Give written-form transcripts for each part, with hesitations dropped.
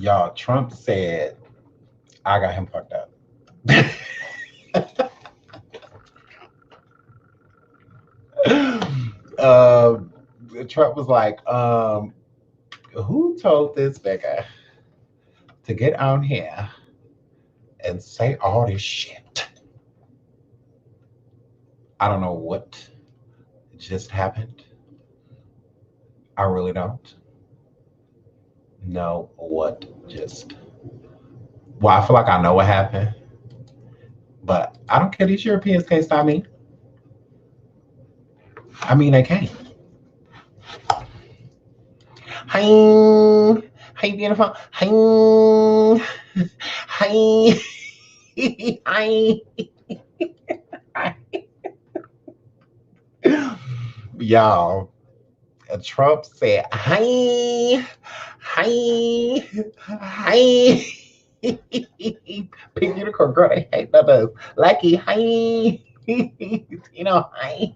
Y'all, Trump said I got him fucked up. um, Trump was like, who told this nigga to get on here and say all this shit? I don't know what just happened. I really don't know what just. Well, I feel like I know what happened, but I don't care. These Europeans can't stop me. I mean, they can't. Hi, hi, beautiful. Hi, hi, hi. Y'all, Trump said, hi, hi, hi. Pink unicorn girl, they hate those. Lucky, hi. Hi.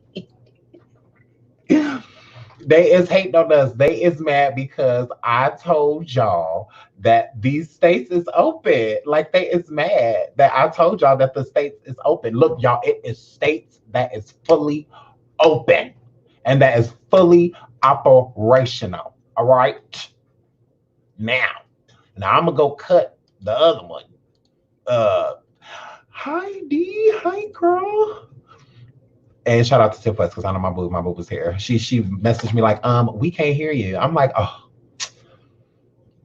They is hating on us. They is mad because I told y'all that these states is open. Like they is mad that I told y'all that the states is open. Look, y'all, it is states that is fully open and that is fully operational. All right. Now I'm gonna go cut the other one. Hi D, hi girl. And shout out to Tip West because I know my boo was here. She messaged me like, we can't hear you. I'm like, oh,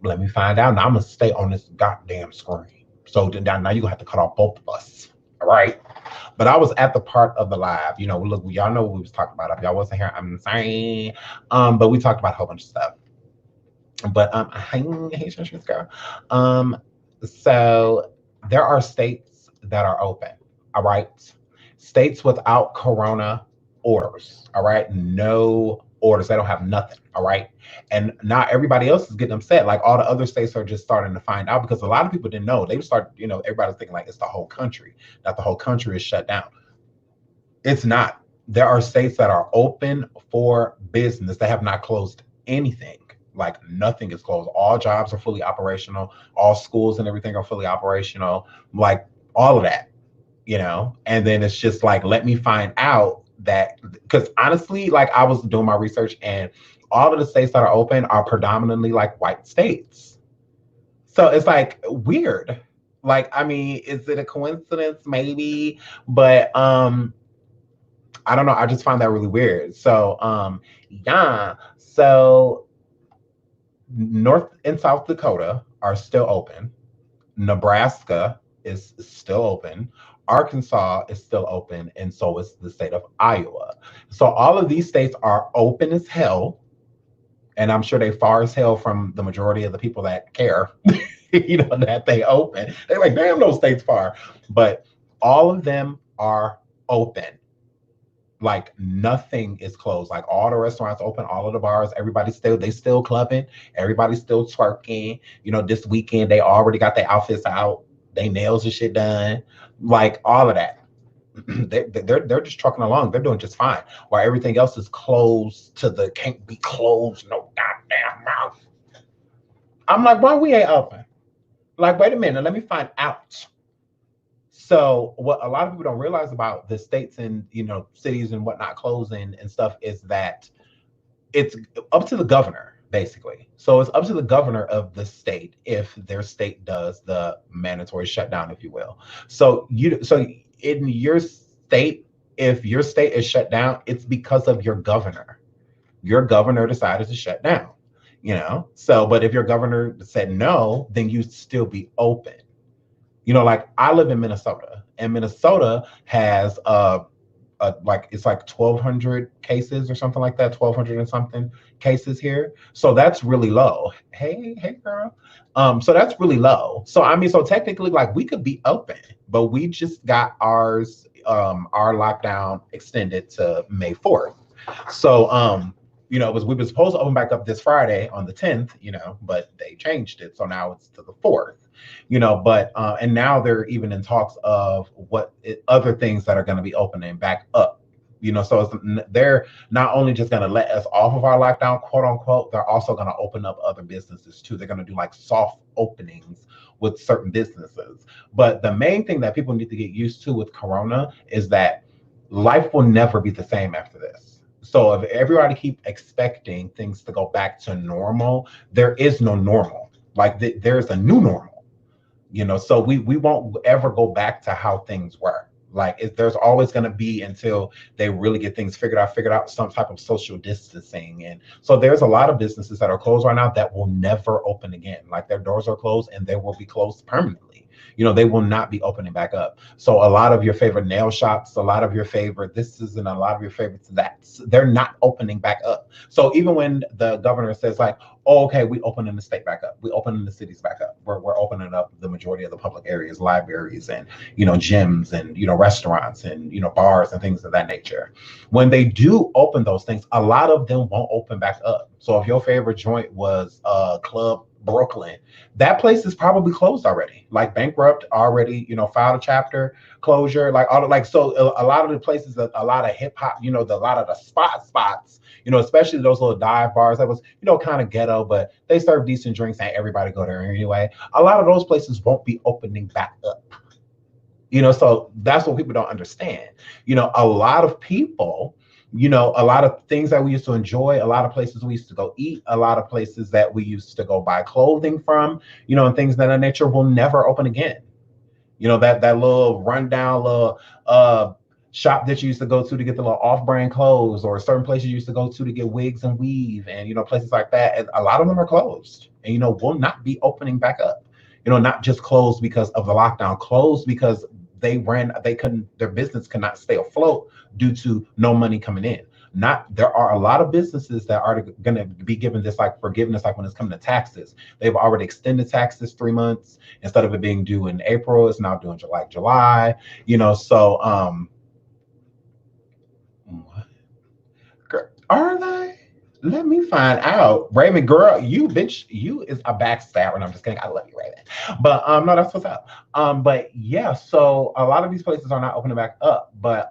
let me find out. Now I'm gonna stay on this goddamn screen. So now you're gonna have to cut off both of us. All right. But I was at the part of the live. Look, y'all know what we was talking about. If y'all wasn't here, I'm sorry. But we talked about a whole bunch of stuff. But hey, girl. So there are states that are open. All right. States without corona orders. All right. No orders. They don't have nothing. All right. And not everybody else is getting upset. Like all the other states are just starting to find out because a lot of people didn't know. They start, everybody's thinking like it's the whole country, that the whole country is shut down. It's not. There are states that are open for business. They have not closed anything. Like nothing is closed. All jobs are fully operational. All schools and everything are fully operational. Like all of that. And then it's just like, let me find out that, because honestly, like I was doing my research and all of the states that are open are predominantly like white states. So it's like weird. Like, I mean, is it a coincidence? Maybe, but I don't know. I just find that really weird. So yeah. So North and South Dakota are still open. Nebraska is still open. Arkansas is still open, and so is the state of Iowa. So all of these states are open as hell, and I'm sure they far as hell from the majority of the people that care, that they open. They're like, damn, those states far. But all of them are open. Like nothing is closed. Like all the restaurants open, all of the bars, they still clubbing, everybody's still twerking. This weekend they already got their outfits out, they nails and shit done, like all of that. they're just trucking along. They're doing just fine. While everything else is closed to the can't be closed, no goddamn mouth. I'm like, why we ain't open? Like, wait a minute, let me find out. So what a lot of people don't realize about the states and cities and whatnot closing and stuff is that it's up to the governor, basically. So it's up to the governor of the state if their state does the mandatory shutdown, if you will. So in your state, if your state is shut down, it's because of your governor. Your governor decided to shut down. So but if your governor said no, then you'd still be open. Like I live in Minnesota, and Minnesota has it's like 1,200 cases or something like that, 1,200 and something cases here. So that's really low. Hey girl. So that's really low. So I mean, so technically, like we could be open, but we just got our lockdown extended to May 4th. So we were supposed to open back up this Friday on the 10th, but they changed it. So now it's to the 4th. But and now they're even in talks of other things that are going to be opening back up. So they're not only just going to let us off of our lockdown, quote unquote, they're also going to open up other businesses too. They're going to do like soft openings with certain businesses. But the main thing that people need to get used to with Corona is that life will never be the same after this. So if everybody keep expecting things to go back to normal, there is no normal. Like there's a new normal, so we won't ever go back to how things were. Like there's always going to be, until they really get things figured out some type of social distancing. And so there's a lot of businesses that are closed right now that will never open again. Like their doors are closed and they will be closed permanently. They will not be opening back up. So a lot of your favorite nail shops, a lot of your favorite and a lot of your favorites they're not opening back up. So even when the governor says like, oh, okay, we opening the state back up, we opening the cities back up, we're opening up the majority of the public areas, libraries and gyms and restaurants and bars and things of that nature. When they do open those things, a lot of them won't open back up. So if your favorite joint was Club Brooklyn, that place is probably closed already, like bankrupt already, filed a chapter closure, like all so a lot of the places, a lot of hip hop, a lot of the spots, especially those little dive bars that was, kind of ghetto, but they serve decent drinks and everybody go there anyway. A lot of those places won't be opening back up. So that's what people don't understand. A lot of people, a lot of things that we used to enjoy, a lot of places we used to go eat, a lot of places that we used to go buy clothing from, and things of that nature will never open again. That little rundown little shop that you used to go to get the little off-brand clothes, or certain places you used to go to get wigs and weave and, places like that. And a lot of them are closed and, will not be opening back up. Not just closed because of the lockdown, closed because their business could not stay afloat due to no money coming in. There are a lot of businesses that are going to be given this like forgiveness, like when it's coming to taxes. They've already extended taxes 3 months. Instead of it being due in April, it's now due in July. So what? Are they? Let me find out. Remy, girl, you bitch, you is a backstabber. And I'm just kidding. I love you, Raven. But no, that's what's up. But yeah, so a lot of these places are not opening back up. But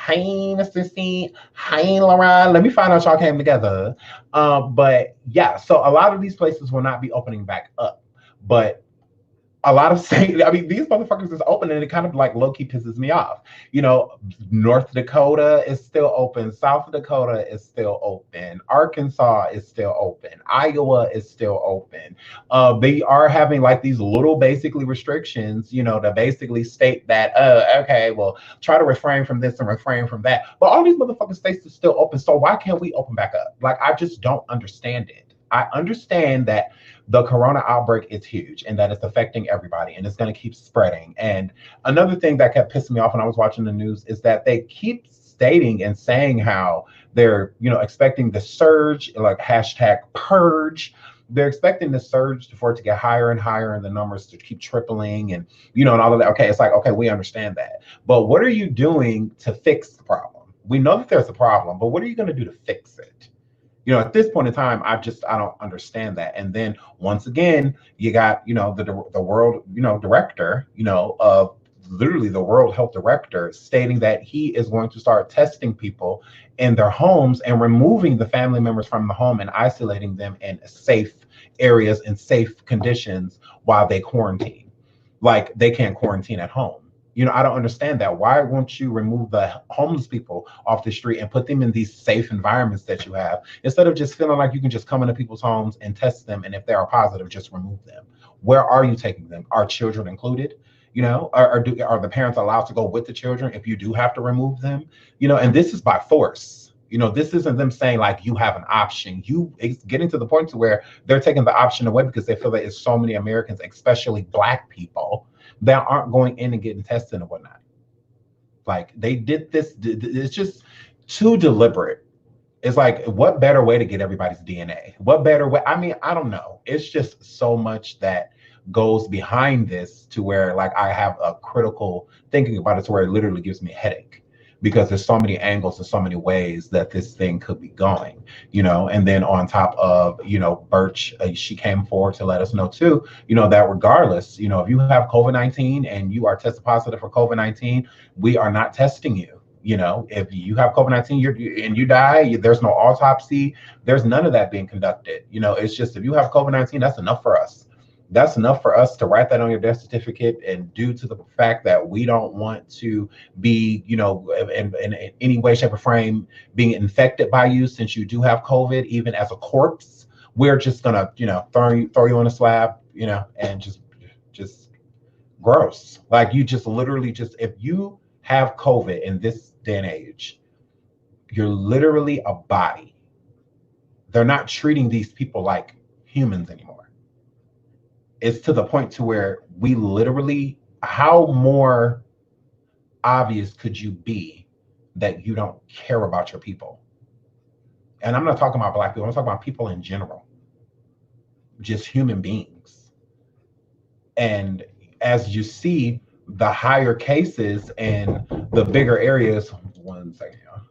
hey, Mr. C, hey, Lauren. Let me find out y'all came together. But yeah, so a lot of these places will not be opening back up. But a lot of these motherfuckers is open, and it kind of like low-key pisses me off. North Dakota is still open. South Dakota is still open. Arkansas is still open. Iowa is still open. They are having like these little basically restrictions, to basically state that, okay, well, try to refrain from this and refrain from that. But all these motherfucking states are still open. So why can't we open back up? Like, I just don't understand it. I understand that the corona outbreak is huge and that it's affecting everybody and it's going to keep spreading. And another thing that kept pissing me off when I was watching the news is that they keep stating and saying how they're, expecting the surge, like #purge. They're expecting the surge for it to get higher and higher and the numbers to keep tripling and, and all of that. Okay, it's like, okay, we understand that. But what are you doing to fix the problem? We know that there's a problem, but what are you going to do to fix it? At this point in time, I don't understand that. And then once again, you got, the world, director, of literally the World Health Director stating that he is going to start testing people in their homes and removing the family members from the home and isolating them in safe areas and safe conditions while they quarantine. Like they can't quarantine at home. I don't understand that. Why won't you remove the homeless people off the street and put them in these safe environments that you have, instead of just feeling like you can just come into people's homes and test them, and if they are positive, just remove them? Where are you taking them? Are children included? Are the parents allowed to go with the children if you do have to remove them? And this is by force. This isn't them saying like you have an option. It's getting to the point to where they're taking the option away because they feel that it's so many Americans, especially Black people, that aren't going in and getting tested and whatnot. Like they did this. It's just too deliberate. It's like, what better way to get everybody's DNA? What better way? I mean, I don't know. It's just so much that goes behind this to where like I have a critical thinking about it to where it literally gives me a headache. Because there's so many angles and so many ways that this thing could be going, and then on top of, Birch, she came forward to let us know too, that regardless, if you have COVID-19 and you are tested positive for COVID-19, we are not testing you. You know, if you have COVID-19 and you die, there's no autopsy, there's none of that being conducted. You know, it's just if you have COVID-19, that's enough for us. That's enough for us to write that on your death certificate. And due to the fact that we don't want to be, you know, in any way, shape, or frame being infected by you, since you do have COVID, even as a corpse, we're just gonna, you know, throw you on a slab, you know, and just gross. Like you just literally just, if you have COVID in this day and age, you're literally a body. They're not treating these people like humans anymore. It's to the point to where we literally, how more obvious could you be that you don't care about your people? And I'm not talking about Black people, I'm talking about people in general, just human beings. And as you see, the higher cases and the bigger areas, one second, y'all.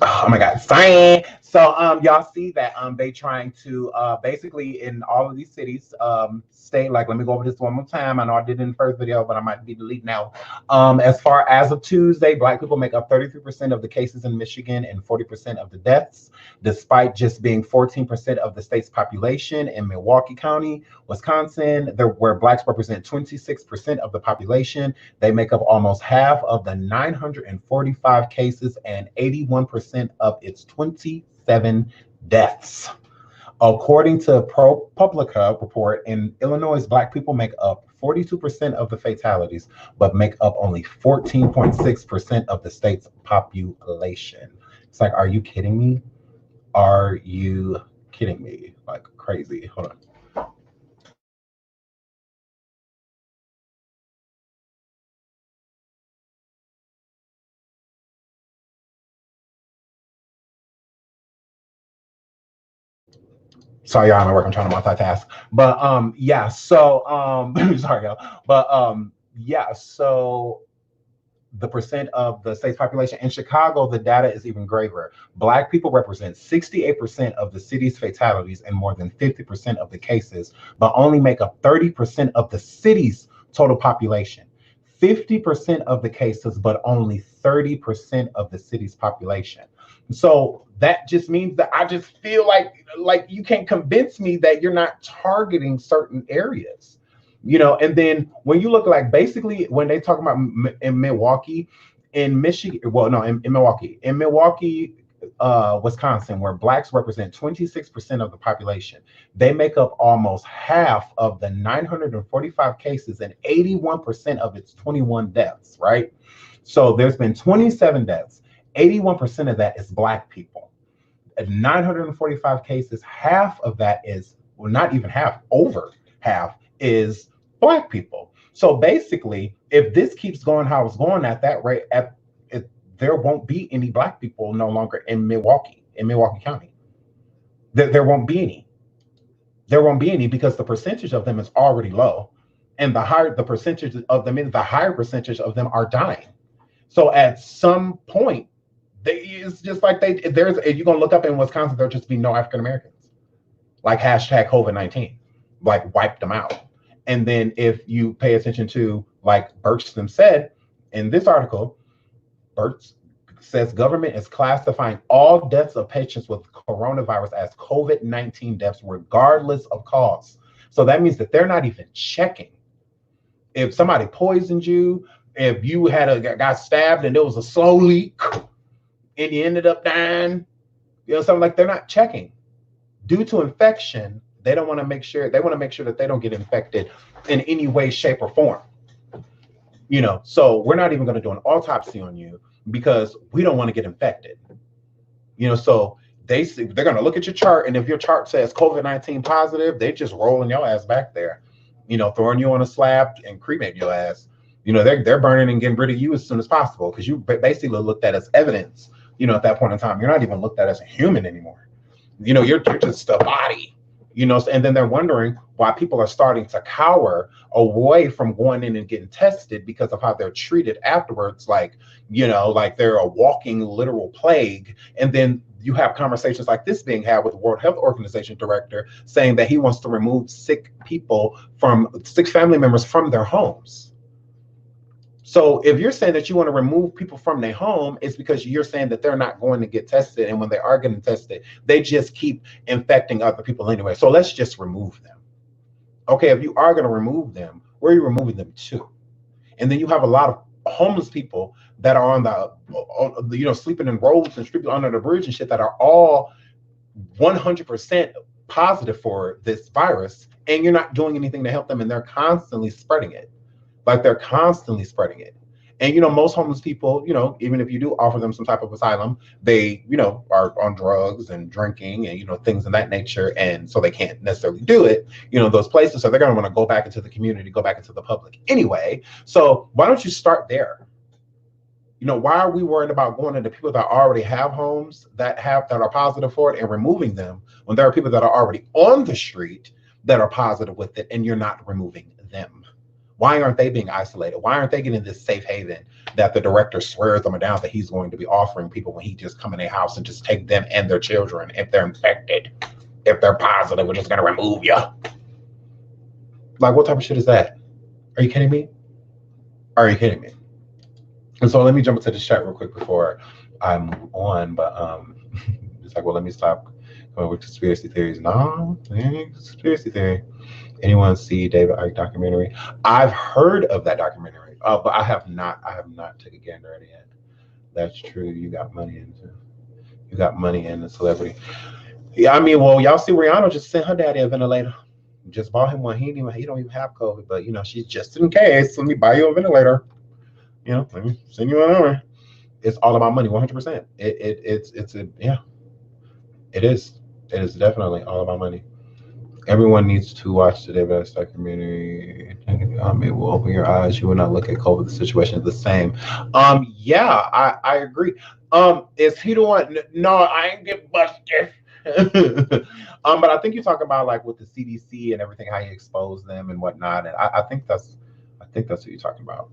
Oh my God, fine. So y'all see that they trying to basically in all of these cities stay, like, let me go over this one more time. I know I did it in the first video, but I might be deleting now. As far as of Tuesday, Black people make up 33% of the cases in Michigan and 40% of the deaths, despite just being 14% of the state's population. In Milwaukee County, Wisconsin, where Blacks represent 26% of the population, they make up almost half of the 945 cases and 81% of its 27 deaths. According to ProPublica report, in Illinois, Black people make up 42% of the fatalities, but make up only 14.6% of the state's population. It's like, are you kidding me? Are you kidding me? Like crazy. Hold on. Sorry, y'all, I'm at work. I'm trying to multitask. But yeah, so sorry, y'all. But yeah, so the percent of the state's population in Chicago, the data is even graver. Black people represent 68% of the city's fatalities and more than 50% of the cases, but only make up 30% of the city's total population. 50% of the cases, but only 30% of the city's population. So that just means that I just feel like you can't convince me that you're not targeting certain areas, you know. And then when you look, like, basically when they talk about in Milwaukee, in Michigan, well, no, in Milwaukee, Wisconsin, where Blacks represent 26% of the population, they make up almost half of the 945 cases and 81% of its 21 deaths, right? So there's been 27 deaths. 81% of that is Black people. At 945 cases, half of that is, well, not even half, over half is Black people. So basically, if this keeps going how it's going at that rate, there won't be any Black people no longer in Milwaukee County. There won't be any. There won't be any because the percentage of them is already low, and the higher the percentage of them is, the higher percentage of them are dying. So at some point, it's just like there's, if you're gonna look up in Wisconsin, there'll just be no African Americans. Like hashtag COVID-19, like wiped them out. And then if you pay attention to, like Birchson said in this article, Birch says government is classifying all deaths of patients with coronavirus as COVID-19 deaths, regardless of cause. So that means that they're not even checking. If somebody poisoned you, if you got stabbed and there was a slow leak and you ended up dying, something like, they're not checking. Due to infection, they want to make sure that they don't get infected in any way, shape, or form. So we're not even going to do an autopsy on you because we don't want to get infected. So they're going to look at your chart, and if your chart says COVID-19 positive, they just rolling your ass back there, throwing you on a slab and cremating your ass. They're burning and getting rid of you as soon as possible, because you basically looked at as evidence. At that point in time, you're not even looked at as a human anymore. You're just a body. And then they're wondering why people are starting to cower away from going in and getting tested because of how they're treated afterwards, like they're a walking literal plague. And then you have conversations like this being had with the World Health Organization director saying that he wants to remove sick family members from their homes. So if you're saying that you want to remove people from their home, it's because you're saying that they're not going to get tested. And when they are getting tested, they just keep infecting other people anyway. So let's just remove them. Okay, if you are going to remove them, where are you removing them to? And then you have a lot of homeless people that are on the, sleeping in roads and sleeping under the bridge and shit, that are all 100% positive for this virus. And you're not doing anything to help them. And they're constantly spreading it. And, most homeless people, even if you do offer them some type of asylum, they, are on drugs and drinking and, things of that nature. And so they can't necessarily do it, those places. So they're going to want to go back into the community, go back into the public anyway. So why don't you start there? Why are we worried about going into people that already have homes that are positive for it and removing them, when there are people that are already on the street that are positive with it, and you're not removing them? Why aren't they being isolated? Why aren't they getting this safe haven that the director swears them down that he's going to be offering people when he just come in their house and just take them and their children if they're infected? If they're positive, we're just going to remove you. Like, what type of shit is that? Are you kidding me? And so let me jump into the chat real quick before I'm on. But it's like, well, let me stop going with conspiracy theories. No, conspiracy theory. Anyone see David Icke documentary? I've heard of that documentary, but I have not taken a gander at it yet. That's true. You got money in the celebrity. Yeah, I mean, well, y'all see Rihanna just sent her daddy a ventilator. Just bought him one. He don't even have COVID, but she's just in case. Let me buy you a ventilator. Let me send you another. It's all about money, 100%. It is. It is definitely all about money. Everyone needs to watch the David Icke documentary. It will open your eyes. You will not look at COVID. The situation is the same. Yeah, I agree. Is he the one? No, I ain't get busted. But I think you're talking about like with the CDC and everything, how you expose them and whatnot. And I think that's what you're talking about.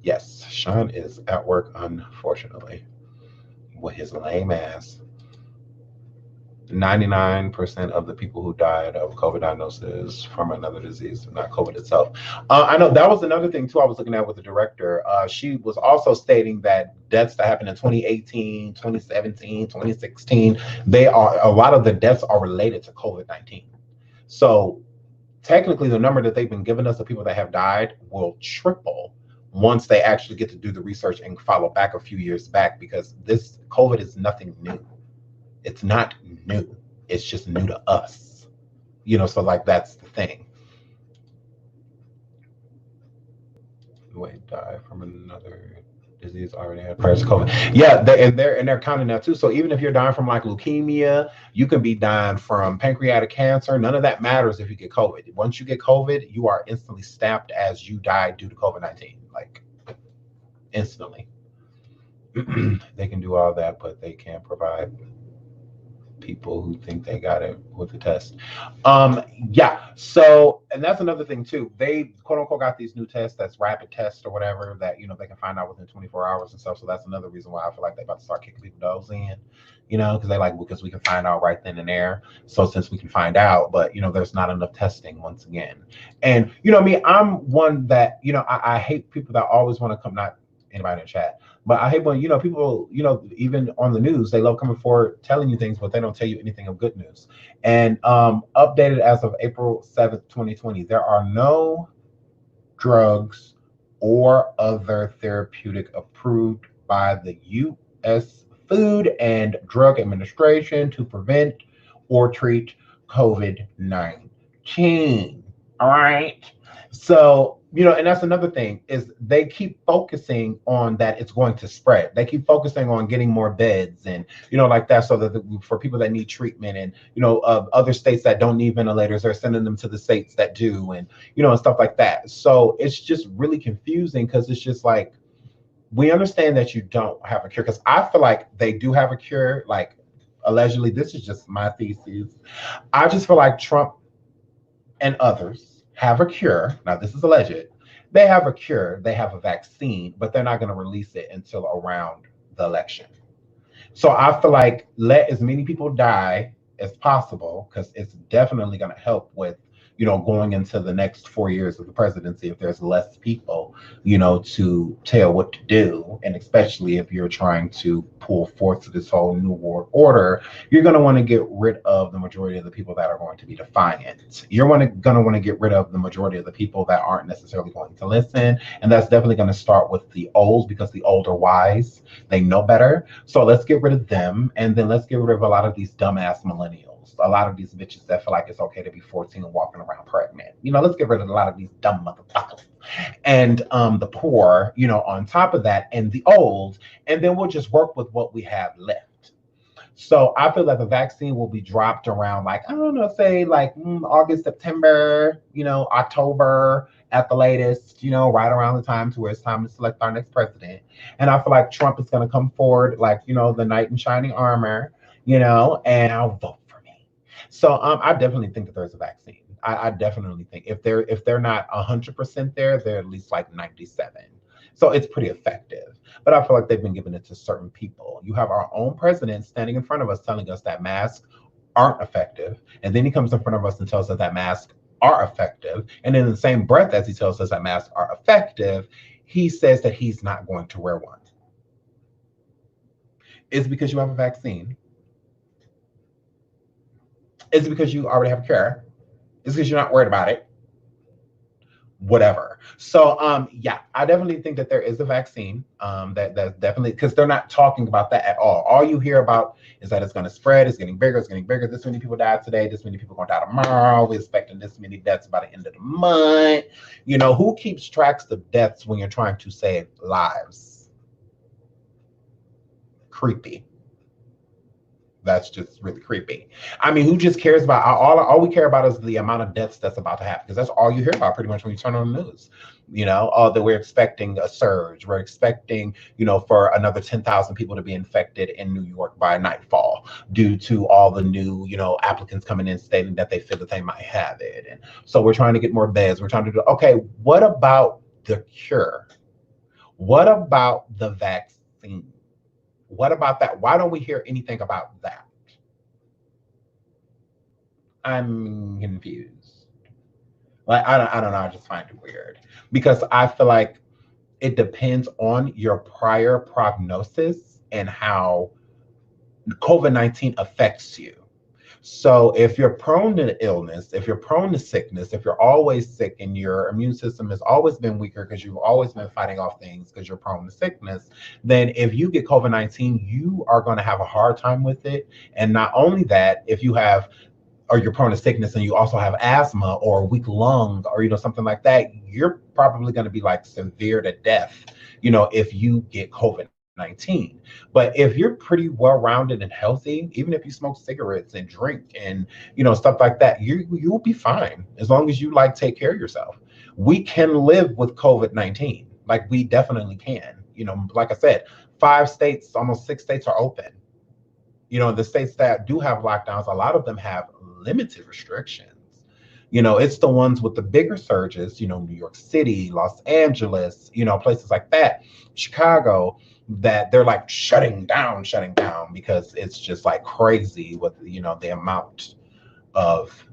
Yes, Sean is at work, unfortunately, with his lame ass. 99% of the people who died of COVID diagnosis from another disease, not COVID itself. I know that was another thing too I was looking at with the director. She was also stating that deaths that happened in 2018, 2017, 2016, a lot of the deaths are related to COVID-19. So technically the number that they've been giving us of people that have died will triple once they actually get to do the research and follow back a few years back, because this COVID is nothing new. It's not new. It's just new to us. So like that's the thing. Wait, die from another disease already had prior to COVID. Yeah, they're counting that too. So even if you're dying from like leukemia, you can be dying from pancreatic cancer. None of that matters if you get COVID. Once you get COVID, you are instantly stamped as you died due to COVID-19. Like instantly. They can do all that, but they can't provide people who think they got it with the test. Yeah. So, and that's another thing too. They quote unquote got these new tests, that's rapid tests or whatever, that they can find out within 24 hours and stuff. So that's another reason why I feel like they're about to start kicking people those in, because we can find out right then and there. So since we can find out, but there's not enough testing once again. And me, I'm one that I hate people that always want to come, not Anybody in the chat. But I hate when, people, even on the news, they love coming forward telling you things, but they don't tell you anything of good news. And updated as of April 7th, 2020, there are no drugs or other therapeutic approved by the U.S. Food and Drug Administration to prevent or treat COVID-19. All right. So, and that's another thing is they keep focusing on that it's going to spread. They keep focusing on getting more beds and, like that, so that for people that need treatment and, other states that don't need ventilators, they're sending them to the states that do and, and stuff like that. So it's just really confusing because it's just like, we understand that you don't have a cure because I feel like they do have a cure. Like allegedly, this is just my thesis. I just feel like Trump and others have a cure. Now, this is alleged. They have a cure. They have a vaccine, but they're not going to release it until around the election. So I feel like let as many people die as possible because it's definitely going to help with, going into the next 4 years of the presidency if there's less people, to tell what to do. And especially if you're trying to pull forth this whole new world order, you're going to want to get rid of the majority of the people that are going to be defiant. You're going to want to get rid of the majority of the people that aren't necessarily going to listen. And that's definitely going to start with the old because the old are wise. They know better. So let's get rid of them. And then let's get rid of a lot of these dumbass millennials. A lot of these bitches that feel like it's okay to be 14 and walking around pregnant. Let's get rid of a lot of these dumb motherfuckers. And the poor, on top of that, and the old, and then we'll just work with what we have left. So I feel like the vaccine will be dropped around like, I don't know, say like August, September, October at the latest, right around the time to where it's time to select our next president. And I feel like Trump is going to come forward like, the knight in shining armor, and I'll vote. So I definitely think that there's a vaccine. I definitely think if they're not 100% there, they're at least like 97. So it's pretty effective. But I feel like they've been giving it to certain people. You have our own president standing in front of us telling us that masks aren't effective. And then he comes in front of us and tells us that masks are effective. And in the same breath as he tells us that masks are effective, he says that he's not going to wear one. Is it because you have a vaccine? Is it because you already have a cure? Is it because you're not worried about it? Whatever. So yeah, I definitely think that there is a vaccine. That's definitely because they're not talking about that at all. All you hear about is that it's going to spread, it's getting bigger, it's getting bigger. This many people died today, this many people going to die tomorrow. We're expecting this many deaths by the end of the month. Who keeps tracks of deaths when you're trying to save lives? Creepy. That's just really creepy. I mean, who just cares about all we care about is the amount of deaths that's about to happen, because that's all you hear about pretty much when you turn on the news. That we're expecting a surge. We're expecting, for another 10,000 people to be infected in New York by nightfall due to all the new, applicants coming in stating that they feel that they might have it. And so we're trying to get more beds. We're trying to do, okay, what about the cure? What about the vaccine? What about that? Why don't we hear anything about that? I'm confused. Like, I don't know. I just find it weird because I feel like it depends on your prior prognosis and how COVID-19 affects you. So if you're prone to illness, if you're prone to sickness, if you're always sick and your immune system has always been weaker because you've always been fighting off things because you're prone to sickness, then if you get COVID-19, you are going to have a hard time with it. And not only that, if you have, or you're prone to sickness and you also have asthma or a weak lung or, something like that, you're probably going to be like severe to death, if you get COVID-19. But if you're pretty well-rounded and healthy, even if you smoke cigarettes and drink and stuff like that, you'll be fine as long as you take care of yourself. We can live with COVID-19, like we definitely can. Like I said, 5 states, almost 6 states are open. The states that do have lockdowns, a lot of them have limited restrictions. It's the ones with the bigger surges, New York City, Los Angeles, places like that, Chicago, that they're shutting down because it's just crazy with, the amount of,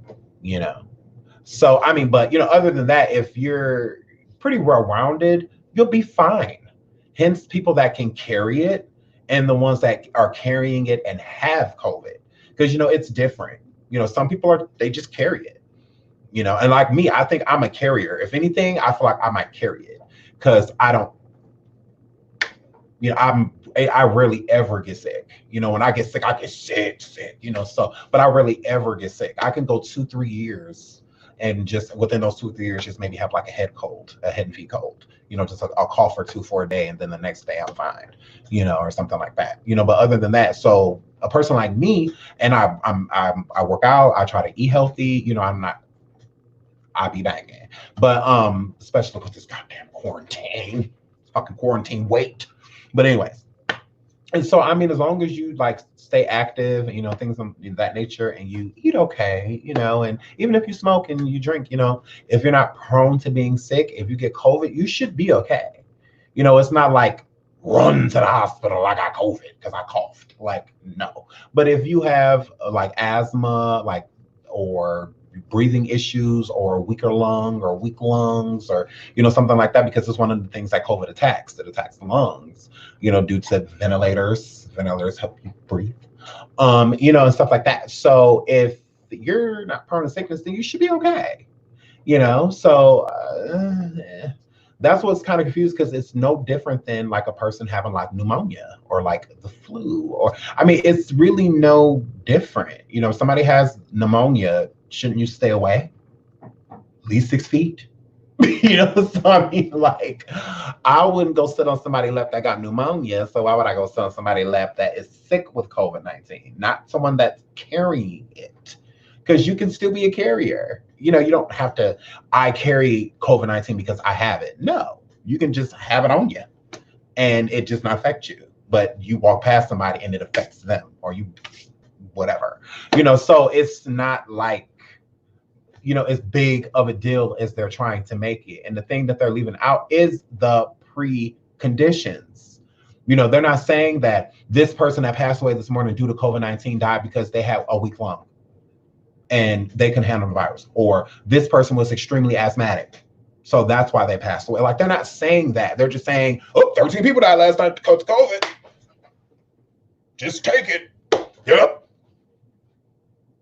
So, but, other than that, if you're pretty well-rounded, you'll be fine. hence people that can carry it and the ones that are carrying it and have COVID. Because, it's different. Some people they just carry it, and like me, I think I'm a carrier. If anything, I feel like I might carry it because I don't, I rarely ever get sick. When I get sick, I get sick, but I rarely ever get sick. I can go 2-3 years and just within those 2-3 years, just maybe have like a head and feet cold, just I'll cough or two for a day and then the next day I'm fine, or something like that, but other than that, so a person like me, and I work out, I try to eat healthy, I be banging, but especially with this goddamn quarantine, fucking quarantine weight. But anyways, and so I mean, as long as you like stay active, things of that nature, and you eat okay, and even if you smoke and you drink, if you're not prone to being sick, if you get COVID, you should be okay. It's not like run to the hospital, I got COVID because I coughed. Like, no. But if you have like asthma, like, or breathing issues or weaker lung or weak lungs or something like that, because it's one of the things that COVID attacks. It attacks the lungs, due to ventilators help you breathe, and stuff like that. So if you're not prone to sickness, then you should be okay, so that's what's kind of confused, because it's no different than like a person having like pneumonia or like the flu, or I mean, it's really no different. If somebody has pneumonia, shouldn't you stay away at least 6 feet? So I mean, like, I wouldn't go sit on somebody's lap that got pneumonia, so why would I go sit on somebody's lap that is sick with COVID-19, not someone that's carrying it? Because you can still be a carrier. You don't have to, I carry COVID-19 because I have it. No, you can just have it on you and it just not affect you. But you walk past somebody and it affects them, or you, whatever. So it's not like, as big of a deal as they're trying to make it. And the thing that they're leaving out is the preconditions. They're not saying that this person that passed away this morning due to COVID-19 died because they have a weak lung and they can handle the virus, or this person was extremely asthmatic, so that's why they passed away. Like, they're not saying that. They're just saying, 13 people died last night because of COVID. Just take it. Yep.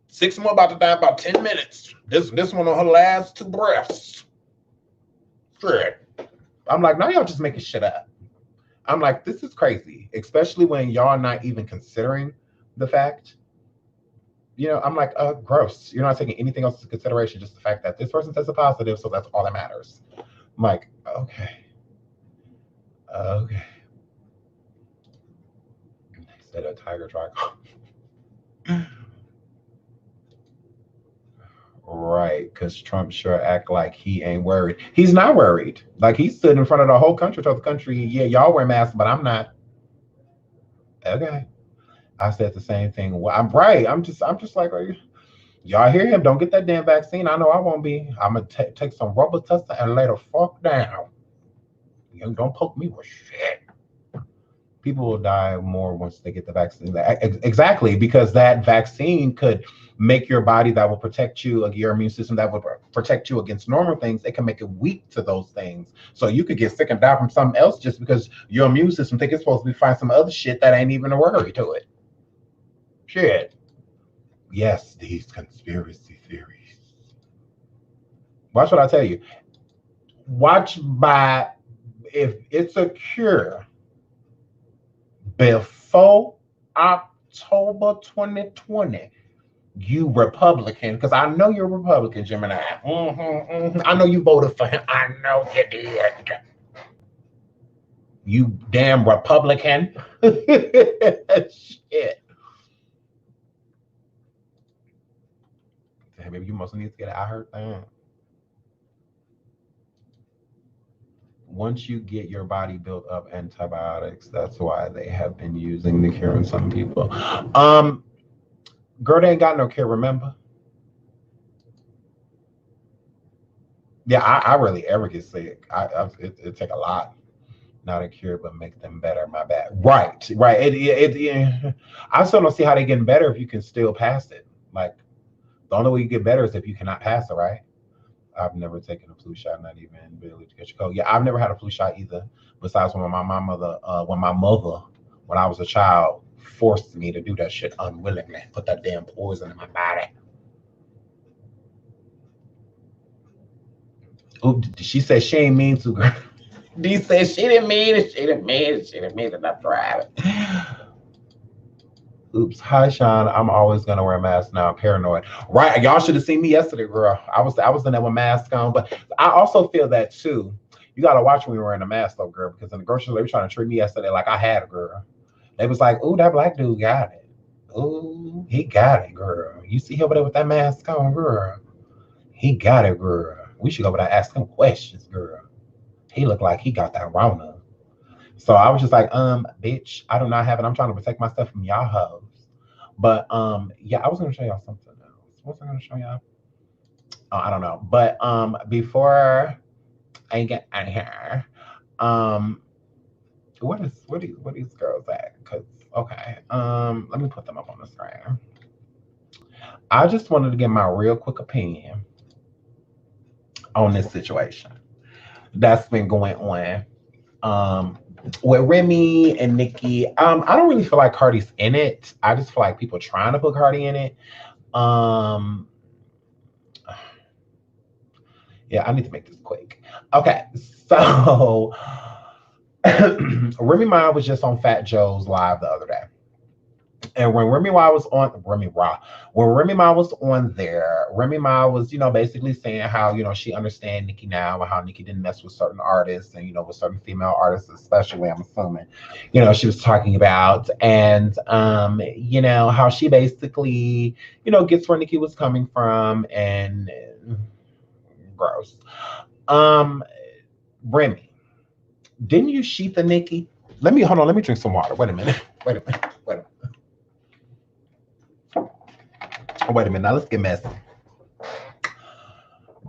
6 more about to die in about 10 minutes. This one on her last 2 breaths. Shit. I'm like, now y'all just making shit up. I'm like, this is crazy, especially when y'all not even considering the fact. I'm like, gross. You're not taking anything else into consideration, just the fact that this person tested positive, so that's all that matters. I'm like, okay. Instead of tiger dragon. Right, because Trump sure act like he ain't worried. He's not worried. Like, he stood in front of the whole country, told the country, yeah, y'all wear masks, but I'm not. Okay. I said the same thing. Well, I'm right. I'm just like, y'all hear him? Don't get that damn vaccine. I know I won't be. I'm gonna take some rubber tester and lay the fuck down. You don't poke me with shit. People will die more once they get the vaccine. Exactly, because that vaccine could make your body, that will protect you, your immune system that will protect you against normal things. It can make it weak to those things. So you could get sick and die from something else just because your immune system think it's supposed to be find some other shit that ain't even a worry to it. Shit. Yes, these conspiracy theories. Watch what I tell you. Watch by, if it's a cure before October 2020, you Republican, because I know you're Republican, Gemini. I know you voted for him. I know you did. You damn Republican. Shit. Hey, baby, you must need to get it. I heard that. Once you get your body built up antibiotics, that's why they have been using the cure on some people. Girl, they ain't got no cure, remember? Yeah, I rarely ever get sick. It take a lot. Not a cure, but make them better. My bad. Right. I still don't see how they getting better if you can still pass it. Like, the only way you get better is if you cannot pass it, right? I've never taken a flu shot, not even barely to catch a cold. Yeah, I've never had a flu shot either. Besides when I was a child, forced me to do that shit unwillingly, put that damn poison in my body. Oop, she said she ain't mean to, girl. D said she didn't mean it, she didn't mean it, she didn't mean it, not private. Oops. Hi, Sean. I'm always gonna wear a mask now. I'm paranoid. Right. Y'all should have seen me yesterday, girl. I was in there with a mask on, but I also feel that too. You gotta watch when you're wearing a mask though, girl, because in the grocery store they were trying to treat me yesterday like I had a girl. They was like, "Ooh, that black dude got it. Ooh, he got it, girl. You see him over there with that mask on, girl. He got it, girl. We should go over there and ask him questions, girl. He looked like he got that Rona." So I was just like, bitch, I do not have it. I'm trying to protect myself from y'all hoes. But yeah, I was gonna show y'all something else. What was I gonna show y'all? Oh, I don't know. But before I get out of here, um, what these girls at? Cause okay, let me put them up on the screen. I just wanted to get my real quick opinion on this situation that's been going on. With Remy and Nicki, I don't really feel like Cardi's in it. I just feel like people trying to put Cardi in it. Um, yeah, I need to make this quick. Okay, so Remy Ma was just on Fat Joe's live the other day. And when Remy Ma was on there, Remy Ma was, basically saying how, she understand Nicki now and how Nicki didn't mess with certain artists and, with certain female artists, especially, I'm assuming, she was talking about and, how she basically, gets where Nicki was coming from and gross. Um, Remy, didn't you sheath the Nicki? Hold on, let me drink some water. Wait a minute. Wait a minute. Wait a minute. Wait a minute. Now let's get messy.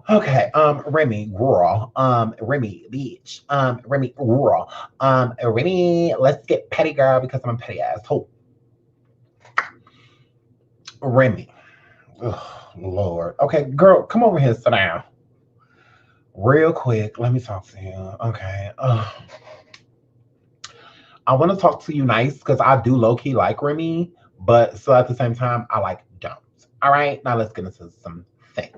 Okay, Remy, girl, Remy, bitch, Remy, girl, Remy, let's get petty, girl, because I'm a petty asshole. Remy, oh, Lord. Okay, girl, come over here, sit down. Real quick, let me talk to you. Okay. I want to talk to you nice because I do low key like Remy, but so at the same time, I like don't. All right, now let's get into some things.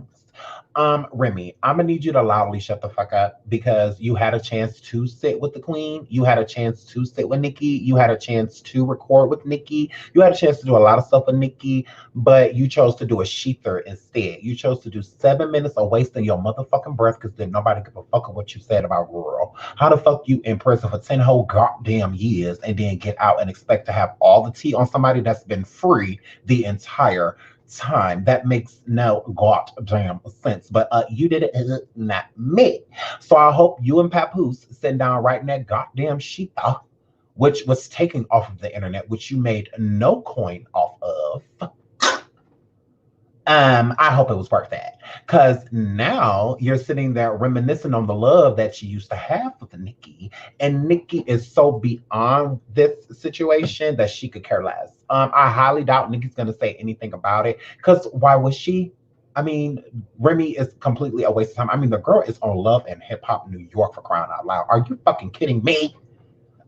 Remy, I'm gonna need you to loudly shut the fuck up because you had a chance to sit with the queen. You had a chance to sit with Nicki. You had a chance to record with Nicki. You had a chance to do a lot of stuff with Nicki, but you chose to do a sheather instead. You chose to do 7 minutes of wasting your motherfucking breath because then nobody give a fuck of what you said about rural. How the fuck you in prison for 10 whole goddamn years and then get out and expect to have all the tea on somebody that's been free the entire time? That makes no goddamn sense. But you did it, not me. So I hope you and Papoose send down writing that goddamn shita, which was taken off of the internet, which you made no coin off of. I hope it was worth that. Cause now you're sitting there reminiscing on the love that you used to have with Nicki. And Nicki is so beyond this situation that she could care less. I highly doubt Nicki's gonna say anything about it. Cause why would she? I mean, Remy is completely a waste of time. I mean, the girl is on Love and Hip Hop New York for crying out loud. Are you fucking kidding me?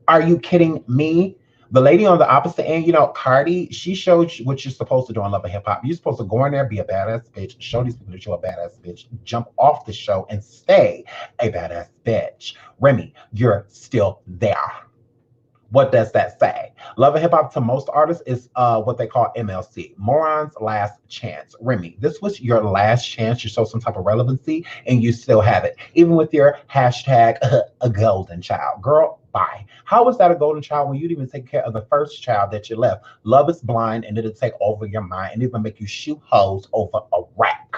Are you kidding me? The lady on the opposite end, Cardi, she showed you what you're supposed to do on Love and Hip Hop. You're supposed to go in there, be a badass bitch, show these people that you're a badass bitch, jump off the show and stay a badass bitch. Remy, you're still there. What does that say? Love and Hip Hop to most artists is what they call MLC, Moron's Last Chance. Remy, this was your last chance to show some type of relevancy, and you still have it, even with your hashtag a golden child. Girl, bye. How was that a golden child when you didn't even take care of the first child that you left? Love is blind, and it'll take over your mind, and it'll make you shoot hoes over a rack.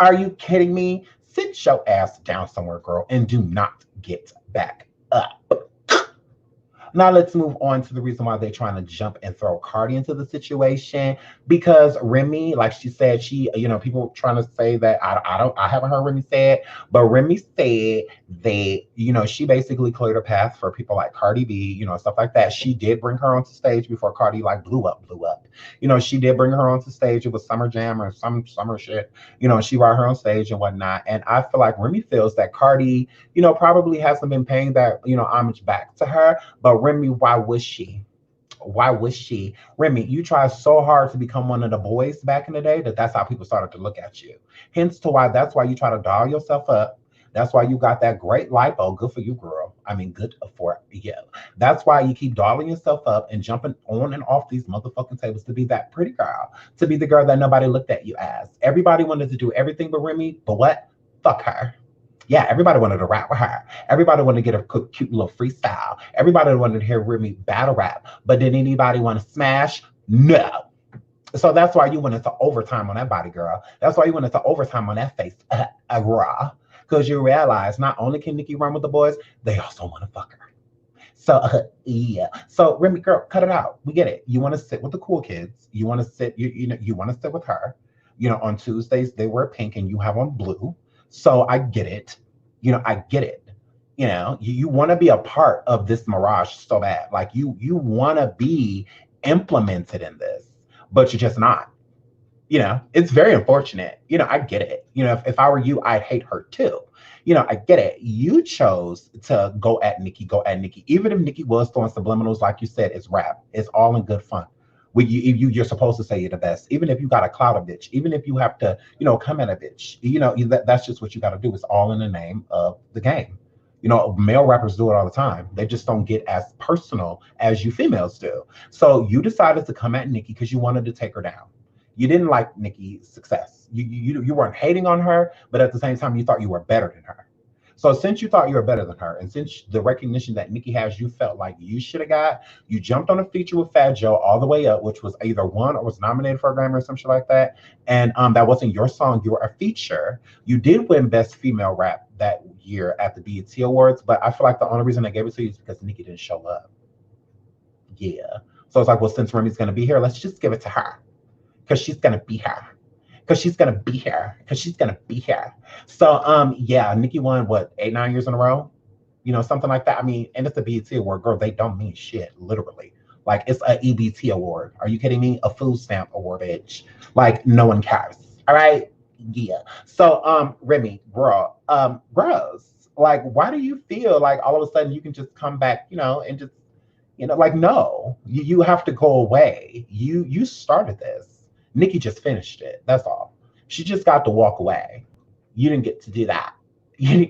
Are you kidding me? Sit your ass down somewhere, girl, and do not get back up. Now let's move on to the reason why they're trying to jump and throw Cardi into the situation. Because Remy, like she said, people trying to say that I haven't heard Remy say it, but Remy said that, she basically cleared a path for people like Cardi B, stuff like that. She did bring her onto stage before Cardi like blew up. She did bring her onto stage. It was Summer Jam or some summer shit. She brought her on stage and whatnot. And I feel like Remy feels that Cardi, probably hasn't been paying that, homage back to her. But Remy, why would she? Why was she? Remy, you tried so hard to become one of the boys back in the day that's how people started to look at you. Hence to why that's why you try to doll yourself up. That's why you got that great lipo. Good for you, girl. I mean, good for you. That's why you keep dolling yourself up and jumping on and off these motherfucking tables to be that pretty girl, to be the girl that nobody looked at you as. Everybody wanted to do everything but Remy, but what? Fuck her. Yeah, everybody wanted to rap with her. Everybody wanted to get a cute little freestyle. Everybody wanted to hear Remy battle rap. But did anybody want to smash? No. So that's why you went into overtime on that body, girl. That's why you went into overtime on that face, raw. Because you realize not only can Nicki run with the boys, they also want to fuck her. So, yeah. So, Remy, girl, cut it out. We get it. You want to sit with the cool kids. You want to sit, you want to sit with her. On Tuesdays, they wear pink and you have on blue. So I get it. I get it. You want to be a part of this mirage so bad. Like you want to be implemented in this, but you're just not. It's very unfortunate. I get it. If I were you, I'd hate her too. I get it. You chose to go at Nicki. Even if Nicki was throwing subliminals, like you said, it's rap. It's all in good fun. You're supposed to say you're the best. Even if you got to clout a bitch, even if you have to, come at a bitch, that's just what you got to do. It's all in the name of the game. Male rappers do it all the time. They just don't get as personal as you females do. So you decided to come at Nicki because you wanted to take her down. You didn't like Nicki's success. You weren't hating on her, but at the same time, you thought you were better than her. So since you thought you were better than her, and since the recognition that Nicki has, you felt like you should have got, you jumped on a feature with Fat Joe all the way up, which was either won or was nominated for a Grammy or some shit like that. And that wasn't your song, you were a feature. You did win Best Female Rap that year at the BET Awards, but I feel like the only reason they gave it to you is because Nicki didn't show up. Yeah. So it's like, well, since Remy's going to be here, let's just give it to her. Because she's going to be here. Because she's going to be here. So, yeah, Nicki won, 8-9 years in a row? Something like that. I mean, and it's a BET award, girl. They don't mean shit, literally. Like, it's a EBT award. Are you kidding me? A food stamp award, bitch. Like, no one cares. All right? Yeah. So, Remy, girl, gross. Like, why do you feel like all of a sudden you can just come back, and just, like, no. You have to go away. You started this. Nicki just finished it. That's all. She just got to walk away. You didn't get to do that. Let me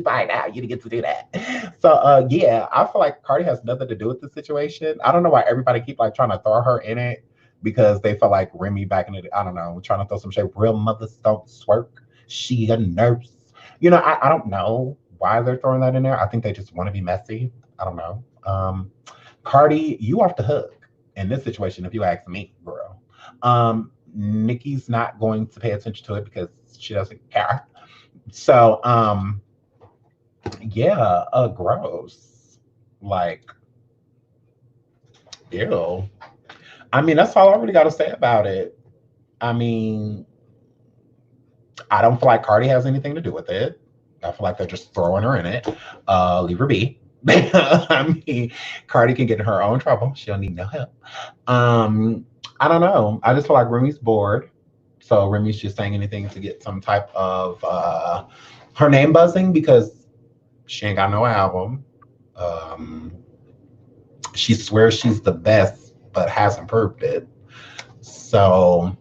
find out. You didn't get to do that. So, yeah, I feel like Cardi has nothing to do with the situation. I don't know why everybody keep like trying to throw her in it because they feel like Remy back in the, I don't know, trying to throw some shade. Real mothers don't twerk. She a nurse. I don't know why they're throwing that in there. I think they just want to be messy. I don't know. Cardi, you off the hook in this situation, if you ask me, girl. Nicki's not going to pay attention to it because she doesn't care. So, yeah, gross. Like, ew. I mean, that's all I really got to say about it. I mean, I don't feel like Cardi has anything to do with it. I feel like they're just throwing her in it. Leave her be. I mean, Cardi can get in her own trouble. She don't need no help. I don't know. I just feel like Remy's bored. So Remy's just saying anything to get some type of her name buzzing because she ain't got no album. She swears she's the best, but hasn't proved it. So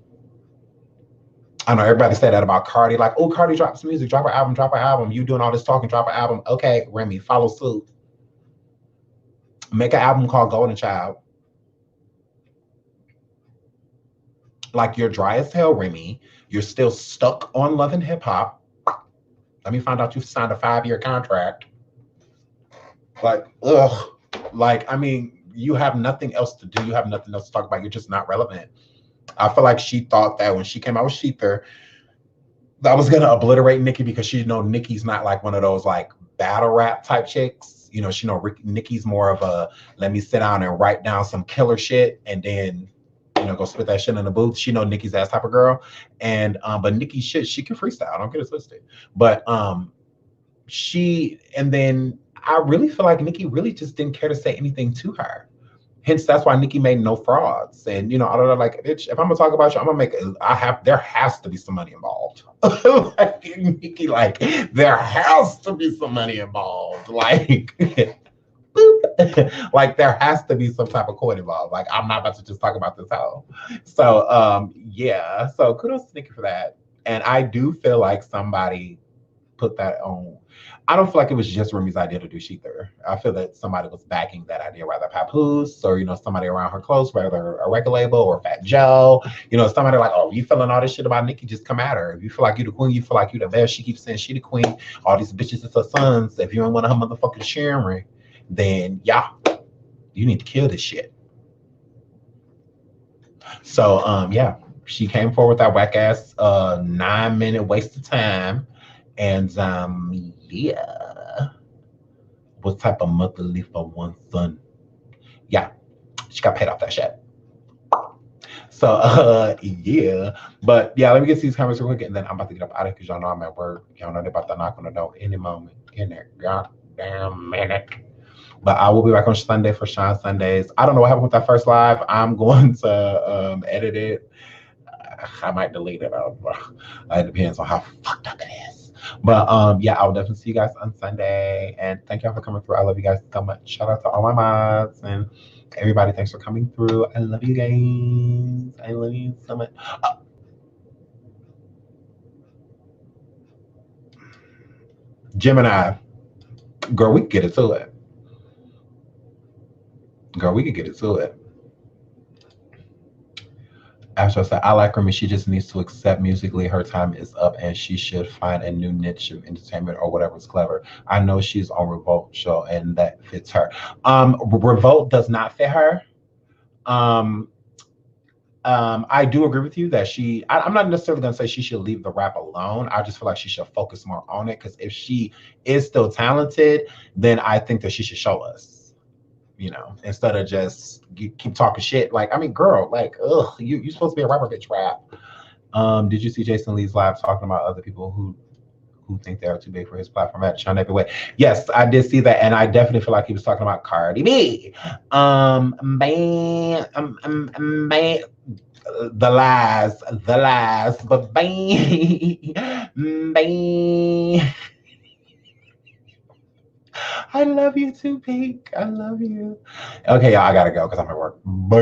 I know everybody said that about Cardi. Like, oh, Cardi drops music, drop her album. You doing all this talking, drop her album. Okay, Remy, follow suit. Make an album called Golden Child. Like, you're dry as hell, Remy. You're still stuck on Love and Hip Hop. Let me find out you've signed a 5-year contract. Like, ugh. Like, I mean, you have nothing else to do. You have nothing else to talk about. You're just not relevant. I feel like she thought that when she came out with Sheether, that was going to obliterate Nicki because she Nicki's not like one of those like battle rap type chicks. You know, she know Nicki's more of a let me sit down and write down some killer shit and then go spit that shit in the booth. She know Nicki's ass type of girl. And but Nicki shit, she can freestyle. Don't get it twisted. But and then I really feel like Nicki really just didn't care to say anything to her. Hence, that's why Nicki made no frauds. And I don't know, like, bitch, if I'm gonna talk about you, I'm gonna make there has to be some money involved. Like, Nicki, like, there has to be some money involved. Like, boop. Like, there has to be some type of coin involved. Like, I'm not about to just talk about this hoe. So yeah. So kudos to Nicki for that. And I do feel like somebody put that on. I don't feel like it was just Remy's idea to do Sheether. I feel that somebody was backing that idea, rather Papoose or, somebody around her close, whether a record label or Fat Joe, somebody like, oh, you feeling all this shit about Nicki, just come at her. If you feel like you the queen, you feel like you the best. She keeps saying she the queen. All these bitches is her sons. If you don't want her motherfucking sharing, then yeah, you need to kill this shit. So, yeah, she came forward with that whack ass 9-minute waste of time. And yeah, what type of mother leave for one son? Yeah, she got paid off that shit. So yeah, but yeah, let me get to these comments real quick, and then I'm about to get up out of here because y'all know I'm at work. Y'all know they're about to knock on the door any moment in there. Goddamn minute. But I will be back on Sunday for Shine Sundays. I don't know what happened with that first live. I'm going to edit it. I might delete it. It depends on how fucked up it is. But yeah, I'll definitely see you guys on Sunday. And thank y'all for coming through. I love you guys so much. Shout out to all my mods and everybody. Thanks for coming through. I love you guys. I love you so much. Gemini. Girl, we can get into it. Girl, we could get into it. After I said, I like Remy, she just needs to accept musically her time is up and she should find a new niche of entertainment or whatever's clever. I know she's on Revolt show and that fits her. Revolt does not fit her. I do agree with you that I'm not necessarily going to say she should leave the rap alone. I just feel like she should focus more on it because if she is still talented, then I think that she should show us. Instead of just keep talking shit. Like, I mean, girl, like, ugh, you supposed to be a rapper, bitch, rap. Did you see Jason Lee's live talking about other people who think they are too big for his platform at SeanDavieWay? Yes, I did see that, and I definitely feel like he was talking about Cardi B. The lies, but bang. I love you too, Pink. I love you. Okay, y'all, I gotta go because I'm at work. Bye.